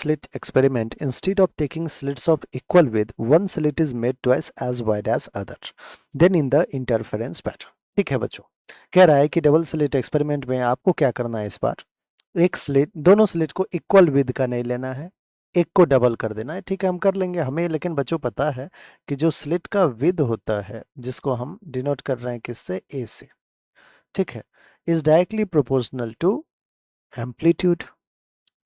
slit experiment, instead of taking slits of equal width, one slit is made twice as wide as other. Then in the interference pattern. ठीक है बच्चों, कह रहा है कि double slit experiment में आपको क्या करना है इस बार, एक स्लिट, दोनों स्लिट को इक्वल विद का नहीं लेना है, एक को डबल कर देना है। ठीक है, हम कर लेंगे, हमें लेकिन बच्चों पता है कि जो स्लिट का विद होता है, जिसको हम डिनोट कर रहे हैं किससे, ए से, ठीक है, is directly proportional to amplitude.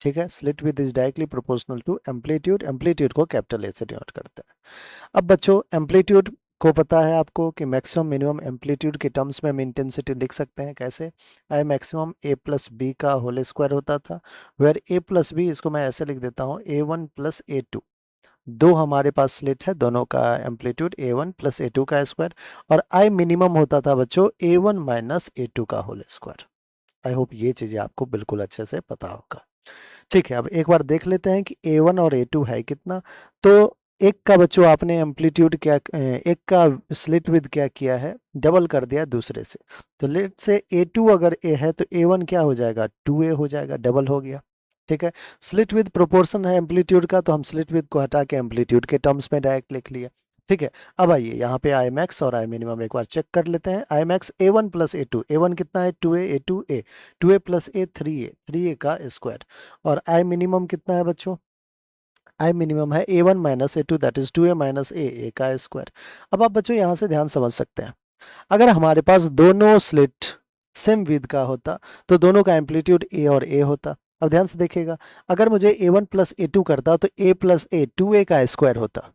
ठीक है, slit width is directly proportional to amplitude, amplitude को कैपिटल ए से डिनोट करते हैं। अब बच्चों एम्पलीट्यूड को पता है आपको कि मैक्सिमम मिनिमम एम्पलीट्यूड के टर्म्स में हम इंटेंसिटी लिख सकते हैं कैसे, I maximum A plus B का होल स्क्वायर होता था, वेयर ए प्लस बी, इसको मैं ऐसे लिख देता हूँ A one plus A two, दो हमारे पास स्लिट है, दोनों का amplitude A one plus A two का स्क्वायर, और आई मिनिमम होता था बच्चों A one minus A two का होल स्क्वायर। आई होप ये चीज़ें आपको बिल्कुल अच्छे से पता होगा। ठीक है, अब एक बार देख लेते हैं कि A1 और A2 है कितना। तो एक का बच्चों आपने एम्पलीट्यूड क्या, एक का स्लिट विद क्या किया है, डबल कर दिया दूसरे से। तो लेट से A2 अगर A है तो A1 क्या हो जाएगा, 2A हो जाएगा, डबल हो गया। ठीक है, स्लिट विद प्रोपोर्शन है एम्पलीट्यूड का, तो हम स्लिट विद को हटा के एम्पलीट्यूड के टर्म्स में डायरेक्ट लिख लिया। ठीक है, अब आइए यहाँ पे आई मैक्स और आई मिनिमम एक बार चेक कर लेते हैं। I max A1 plus A2, A1 कितना है 2A, A2A, 2A plus A 3A, 3A का स्क्वायर, और आई मिनिमम कितना है बच्चों, आई मिनिमम है A1 minus A2 that is 2A minus A का स्क्वायर। अब आप बच्चों यहाँ से ध्यान समझ सकते हैं, अगर हमारे पास दोनों स्लिट सेम विद का होता तो दोनों का एम्पलीट्यूड A और A होता। अब ध्यान से देखिएगा, अगर मुझे A1 प्लस A2 करता तो A प्लस A 2A का स्क्वायर होता।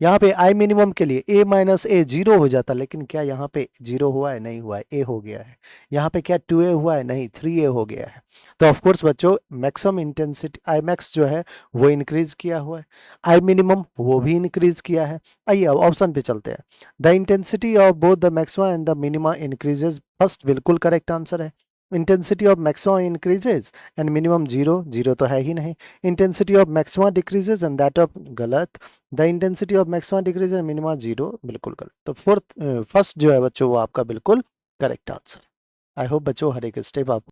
यहाँ पे आई मिनिमम के लिए a माइनस ए 0 हो जाता, लेकिन क्या यहाँ पे 0 हुआ है, नहीं हुआ है, a हो गया है। यहाँ पे क्या 2a हुआ है, नहीं 3a हो गया है। तो ऑफ कोर्स बच्चों मैक्सिमम इंटेंसिटी आई मैक्स जो है वो इंक्रीज किया हुआ है, आई मिनिमम वो भी इंक्रीज किया है। आइए अब ऑप्शन पे चलते हैं। The intensity of both the maxima and the minima increases, first बिल्कुल करेक्ट आंसर है। Intensity of maxima increases and minimum 0, 0 तो है ही नहीं। Intensity of maxima decreases and that of, गलत। The intensity of maxima decrease and minima 0, बिल्कुल गलत। तो फर्स्ट जो है बच्चों वो आपका बिल्कुल करेक्ट आंसर। आई होप बच्चों हर एक स्टेप आप